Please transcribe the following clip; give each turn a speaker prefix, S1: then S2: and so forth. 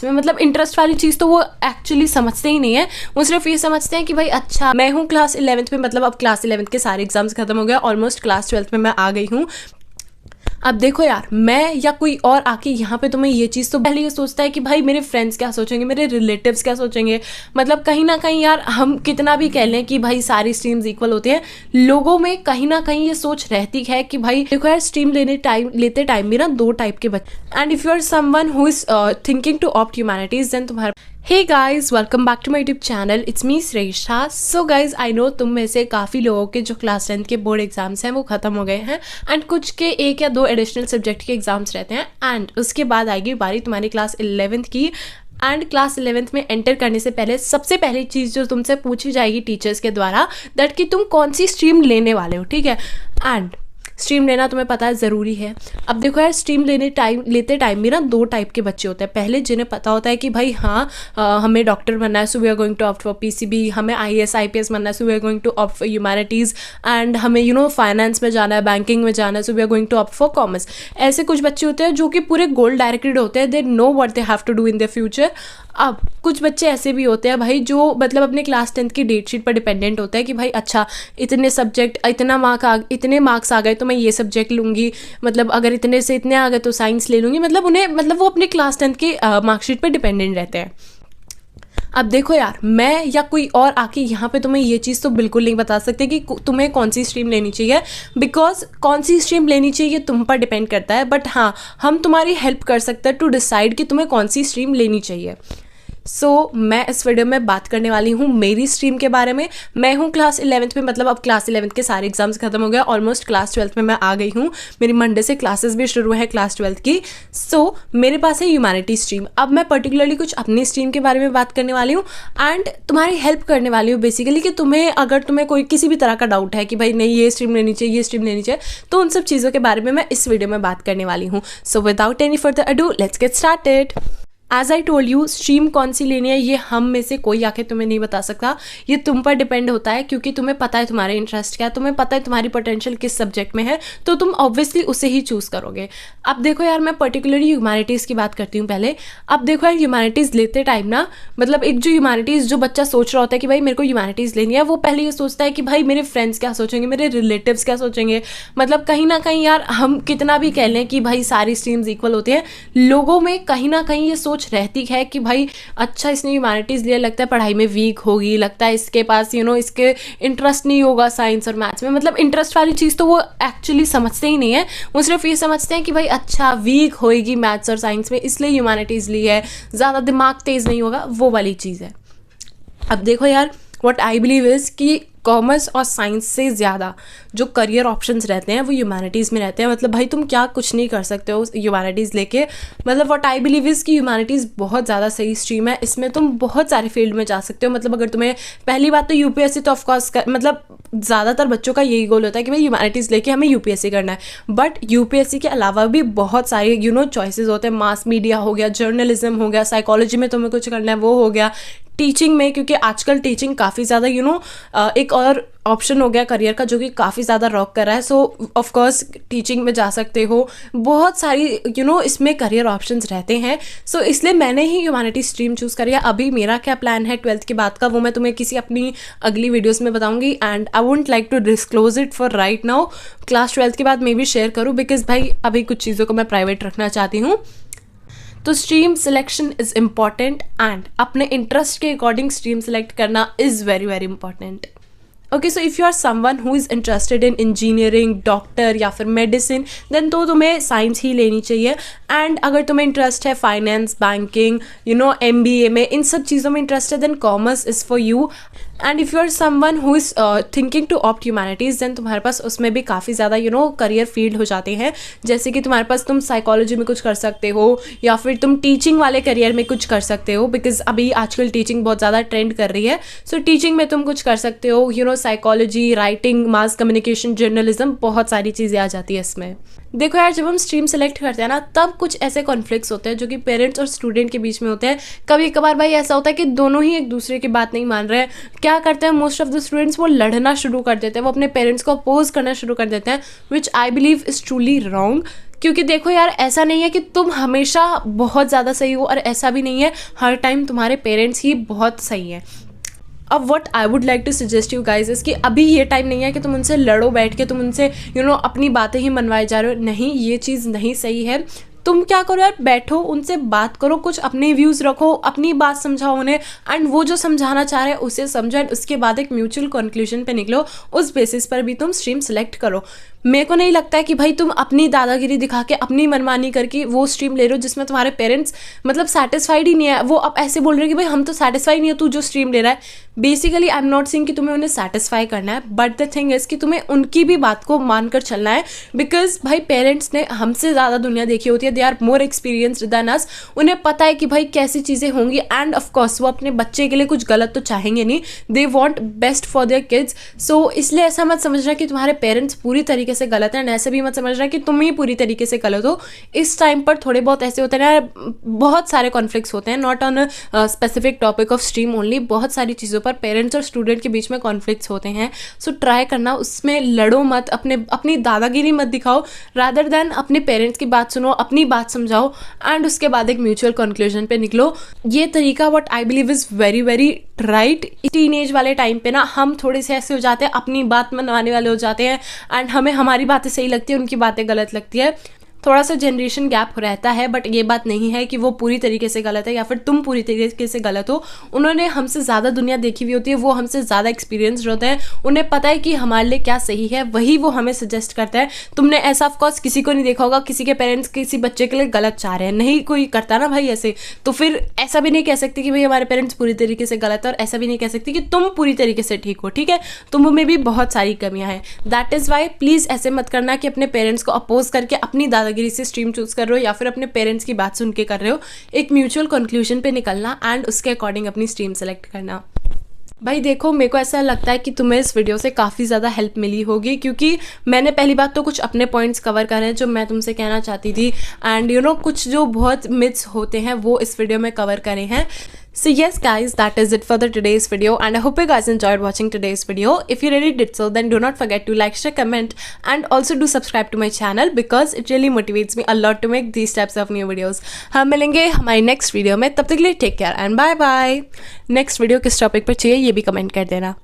S1: Maths में, मतलब interest वाली चीज़ तो वो एक्चुअली समझते ही नहीं है। वो सिर्फ ये समझते हैं कि भाई अच्छा मैं हूँ क्लास 11th में, मतलब अब क्लास 11th के सारे एग्जाम्स खत्म हो गए, ऑलमोस्ट क्लास 12th में मैं आ गई हूँ। अब देखो यार, मैं या कोई और आके यहाँ पे तुम्हें ये चीज़ तो पहले ये सोचता है कि भाई मेरे फ्रेंड्स क्या सोचेंगे, मेरे रिलेटिव्स क्या सोचेंगे। मतलब कहीं ना कहीं यार हम कितना भी कह लें कि भाई सारी स्ट्रीम्स इक्वल होती हैं, लोगों में कहीं ना कहीं ये सोच रहती है कि भाई देखो यार स्ट्रीम लेते टाइम भी ना दो टाइप के बच्चे। And if you are someone who is thinking to opt humanities, then तुम्हारा Hey guys, welcome back to my YouTube channel. It's me Sreisha. So guys, I know तुम में से काफ़ी लोगों के जो क्लास 10 के बोर्ड एग्जाम्स हैं वो ख़त्म हो गए हैं एंड कुछ के एक या दो एडिशनल सब्जेक्ट के एग्जाम्स रहते हैं एंड उसके बाद आएगी बारी तुम्हारी क्लास 11th की। एंड क्लास 11th में एंटर करने से पहले सबसे पहली चीज़ जो तुमसे पूछी जाएगी टीचर्स के द्वारा, दैट कि तुम कौन सी स्ट्रीम लेने वाले हो, ठीक है। एंड स्ट्रीम लेना तुम्हें पता है ज़रूरी है। अब देखो यार स्ट्रीम लेते टाइम भी ना दो टाइप के बच्चे होते हैं। पहले जिन्हें पता होता है कि भाई हाँ हमें डॉक्टर बनना है, so we are going to opt for PCB, हमें IAS IPS बनना है, so we are going to opt for humanities, and हमें फाइनेंस में जाना है, बैंकिंग में जाना है, so we are going to opt for commerce. ऐसे कुछ बच्चे होते हैं जो कि पूरे गोल डायरेक्टेड होते हैं, they know what they have to do in the future. अब कुछ बच्चे ऐसे भी होते हैं भाई जो मतलब अपने क्लास 10th की डेट शीट पर डिपेंडेंट होता है कि भाई अच्छा इतने सब्जेक्ट इतने मार्क्स आ गए तो मैं ये सब्जेक्ट लूँगी, मतलब अगर इतने से इतने आ गए तो साइंस ले लूँगी। मतलब वो अपने क्लास 10th की मार्कशीट पर डिपेंडेंट रहते हैं। अब देखो यार, मैं या कोई और आके यहाँ पे तुम्हें ये चीज़ तो बिल्कुल नहीं बता सकते कि तुम्हें कौन सी स्ट्रीम लेनी चाहिए, बिकॉज कौन सी स्ट्रीम लेनी चाहिए तुम पर डिपेंड करता है। बट हाँ, हम तुम्हारी हेल्प कर सकते हैं टू डिसाइड कि तुम्हें कौन सी स्ट्रीम लेनी चाहिए। मैं इस वीडियो में बात करने वाली हूँ मेरी स्ट्रीम के बारे में। मैं हूँ क्लास 11th में, मतलब अब क्लास 11th के सारे एग्जाम्स खत्म हो गए, ऑलमोस्ट क्लास 12th में मैं आ गई हूँ। मेरी मंडे से क्लासेस भी शुरू है क्लास 12th की। मेरे पास है ह्यूमैनिटी स्ट्रीम। अब मैं पर्टिकुलरली कुछ अपनी स्ट्रीम के बारे में बात करने वाली हूँ एंड तुम्हारी हेल्प करने वाली हूँ बेसिकली कि अगर तुम्हें कोई किसी भी तरह का डाउट है कि भाई नहीं ये स्ट्रीम लेनी चाहिए, ये स्ट्रीम लेनी चाहिए, तो उन सब चीज़ों के बारे में मैं इस वीडियो में बात करने वाली हूँ। So without any further ado, let's get started. As I told you, stream कौन सी लेनी है ये हम में से कोई आके तुम्हें नहीं बता सकता। ये तुम पर डिपेंड होता है क्योंकि तुम्हें पता है तुम्हारे इंटरेस्ट क्या है, तुम्हें पता है तुम्हारी पोटेंशियल किस सब्जेक्ट में है, तो तुम ऑब्वियसली उसे ही चूज़ करोगे। अब देखो यार, मैं पर्टिकुलरली ह्यूमैनिटीज़ की बात करती हूँ पहले। अब देखो यार, ह्यूमैनिटीज़ लेते टाइम ना, मतलब एक जो बच्चा सोच रहा होता है कि भाई मेरे को ह्यूमैनिटीज़ लेनी है, वो पहले ये सोचता है कि भाई मेरे फ्रेंड्स क्या सोचेंगे, मेरे रिलेटिव्स क्या सोचेंगे। मतलब कहीं ना कहीं यार हम कितना भी कह लें कि भाई सारी स्ट्रीम्स इक्वल होती हैं, लोगों में कहीं ना कहीं ये सोच रहती है कि भाई अच्छा इसने ह्यूमैनिटीज़ लिया, लगता है पढ़ाई में वीक होगी, लगता है इसके पास इसके इंटरेस्ट नहीं होगा साइंस और मैथ्स में। मतलब इंटरेस्ट वाली चीज़ तो वो एक्चुअली समझते ही नहीं है। वो सिर्फ ये समझते हैं कि भाई अच्छा वीक होएगी मैथ्स और साइंस में, इसलिए ह्यूमैनिटीज़ ली है, ज़्यादा दिमाग तेज़ नहीं होगा, वो वाली चीज़ है। अब देखो यार, व्हाट आई बिलीव इज़ कि कॉमर्स और साइंस से ज़्यादा जो करियर ऑप्शंस रहते हैं वो ह्यूमैनिटीज़ में रहते हैं। मतलब भाई तुम क्या कुछ नहीं कर सकते हो ह्यूमैनिटीज़ लेके। मतलब व्हाट आई बिलीव इज़ कि ह्यूमैनिटीज़ बहुत ज़्यादा सही स्ट्रीम है, इसमें तुम बहुत सारे फील्ड में जा सकते हो। मतलब अगर तुम्हें पहली बात तो यूपीएससी तो ऑफकोर्स मतलब ज़्यादातर बच्चों का यही गोल होता है कि भाई ह्यूमैनिटीज़ लेके हमें यूपीएससी करना है, बट यूपीएससी के अलावा भी बहुत सारे चॉइसेस होते हैं। मास मीडिया हो गया, जर्नलिज्म हो गया, साइकोलॉजी में तुम्हें कुछ करना है वो हो गया, टीचिंग में, क्योंकि आजकल टीचिंग काफ़ी ज़्यादा एक और ऑप्शन हो गया करियर का जो कि काफ़ी ज़्यादा रॉक कर रहा है। सो ऑफकोर्स टीचिंग में जा सकते हो, बहुत सारी इसमें करियर ऑप्शंस रहते हैं। सो इसलिए मैंने ही ह्यूमैनिटी स्ट्रीम चूज़ करी है। अभी मेरा क्या प्लान है 12th के बाद का वो मैं तुम्हें किसी अपनी अगली वीडियोस में बताऊंगी and I wouldn't like to disclose it for right now. Class 12th के बाद मैं भी शेयर करूँ बिकॉज भाई अभी कुछ चीज़ों को मैं प्राइवेट रखना चाहती हूँ। तो stream selection is important and अपने इंटरेस्ट के अकॉर्डिंग स्ट्रीम सेलेक्ट करना is very very important. Okay, so if you are someone who is interested in engineering, doctor या फिर मेडिसिन, देन तो तुम्हें साइंस ही लेनी चाहिए। एंड अगर तुम्हें इंटरेस्ट है फाइनेंस, बैंकिंग, MBA में, इन सब चीज़ों में इंटरेस्ट है, then commerce is for you. And if you are someone who is thinking to opt humanities, then तुम्हारे पास उसमें भी काफ़ी ज़्यादा करियर फील्ड हो जाते हैं। जैसे कि तुम्हारे पास तुम साइकोलॉजी में कुछ कर सकते हो या फिर तुम टीचिंग वाले करियर में कुछ कर सकते हो, बिकॉज अभी आजकल टीचिंग बहुत ज़्यादा ट्रेंड कर रही है। सो टीचिंग में तुम कुछ कर सकते हो, psychology, writing, mass communication, journalism, बहुत सारी चीज़ें आ जाती है इसमें। देखो यार, जब हम स्ट्रीम सेलेक्ट करते हैं ना, तब कुछ ऐसे कॉन्फ्लिक्ट्स होते हैं जो कि पेरेंट्स और स्टूडेंट के बीच में होते हैं। कभी कभार भाई ऐसा होता है कि दोनों ही एक दूसरे की बात नहीं मान रहे हैं। क्या करते हैं मोस्ट ऑफ द स्टूडेंट्स, वो लड़ना शुरू कर देते हैं, वो अपने पेरेंट्स को अपोज करना शुरू कर देते हैं, which I believe is truly wrong. क्योंकि देखो यार, ऐसा नहीं है कि तुम हमेशा बहुत ज़्यादा सही हो और ऐसा भी नहीं है हर टाइम तुम्हारे पेरेंट्स ही बहुत सही हैं। अब what I would like to suggest you guys is कि अभी ये टाइम नहीं है कि तुम उनसे लड़ो बैठ के, तुम उनसे अपनी बातें ही मनवाए जा रहे हो। नहीं, ये चीज़ नहीं सही है। तुम क्या करो यार, बैठो उनसे बात करो, कुछ अपने व्यूज़ रखो, अपनी बात समझाओ उन्हें, एंड वो जो समझाना चाह रहे हैं उसे समझो, एंड उसके बाद एक म्यूचुअल कंक्लूजन पे निकलो। उस बेसिस पर भी तुम स्ट्रीम सेलेक्ट करो। मेरे को नहीं लगता है कि भाई तुम अपनी दादागिरी दिखा के अपनी मनमानी करके वो स्ट्रीम ले रहे हो जिसमें तुम्हारे पेरेंट्स मतलब सेटिस्फाइड ही नहीं है। वो अब ऐसे बोल रहे हैं कि भाई हम तो सेटिस्फाई नहीं है, तू जो स्ट्रीम ले रहा है। Basically I am not saying कि तुम्हें उन्हें सेटिस्फाई करना है, बट द थिंग इज कि तुम्हें उनकी भी बात को मानकर चलना है। बिकॉज भाई पेरेंट्स ने हमसे ज़्यादा दुनिया देखी होती है, they are more experienced than us. उन्हें पता है कि भाई कैसी चीज़ें होंगी, एंड ऑफकोर्स वो अपने बच्चे के लिए कुछ गलत तो चाहेंगे नहीं, they want best for their kids. So इसलिए ऐसा मत समझना कि तुम्हारे पेरेंट्स पूरी तरीके से गलत हैं, ऐसे भी मत समझना कि तुम ही पूरी तरीके से गलत हो। इस टाइम पर थोड़े बहुत ऐसे होते हैं ना, बहुत सारे कॉन्फ्लिक्ट्स होते हैं, not on specific topic of stream only, बहुत सारी चीज़ों पर पेरेंट्स और स्टूडेंट के बीच में कॉन्फ्लिक्ट्स होते हैं। सो ट्राई करना उसमें लड़ो मत, अपनी दादागिरी मत दिखाओ, रादर देन अपने पेरेंट्स की बात सुनो, अपनी बात समझाओ, एंड उसके बाद एक म्यूचुअल कंक्लूजन पे निकलो। ये तरीका what I believe is very very right. Teenage वाले टाइम पे ना हम थोड़े से ऐसे हो जाते हैं, अपनी बात मनवाने वाले हो जाते हैं, एंड हमें हमारी बातें सही लगती है, उनकी बातें गलत लगती है। थोड़ा सा जनरेशन गैप रहता है, बट ये बात नहीं है कि वो पूरी तरीके से गलत है या फिर तुम पूरी तरीके से गलत हो। उन्होंने हमसे ज़्यादा दुनिया देखी हुई होती है, वो हमसे ज़्यादा एक्सपीरियंस्ड होते हैं, उन्हें पता है कि हमारे लिए क्या सही है, वही वो हमें सजेस्ट करता है। तुमने ऐसा ऑफकोर्स किसी को नहीं देखा होगा किसी के पेरेंट्स किसी बच्चे के लिए गलत चाह रहे हैं, नहीं कोई करता ना भाई ऐसे। तो फिर ऐसा भी नहीं कह सकते कि भाई हमारे पेरेंट्स पूरी तरीके से गलत है, और ऐसा भी नहीं कह सकते कि तुम पूरी तरीके से ठीक हो। ठीक है, तुम में भी बहुत सारी कमियाँ हैं। दैट इज़ वाई प्लीज़ ऐसे मत करना कि अपने पेरेंट्स को अपोज करके अपनी दादागिरी से स्ट्रीम चूज कर रहे हो या फिर अपने पेरेंट्स की बात सुन के कर रहे हो। एक म्यूचुअल कंक्लूजन पे निकलना एंड उसके अकॉर्डिंग अपनी स्ट्रीम सेलेक्ट करना। भाई देखो, मेरे को ऐसा लगता है कि तुम्हें इस वीडियो से काफ़ी ज़्यादा हेल्प मिली होगी, क्योंकि मैंने पहली बात तो कुछ अपने पॉइंट्स कवर करे हैं जो मैं तुमसे कहना चाहती थी, एंड कुछ जो बहुत मिथ्स होते हैं वो इस वीडियो में कवर करे हैं। So yes guys, that is it for the today's video, and I hope you guys enjoyed watching today's video. If you really did so, then do not forget to like, share, comment, and also do subscribe to my channel because it really motivates me a lot to make these types of new videos. हम मिलेंगे हमारी next video में, तब तक के लिए take care and bye bye. Next video किस topic पर चाहिए ये भी कमेंट कर देना।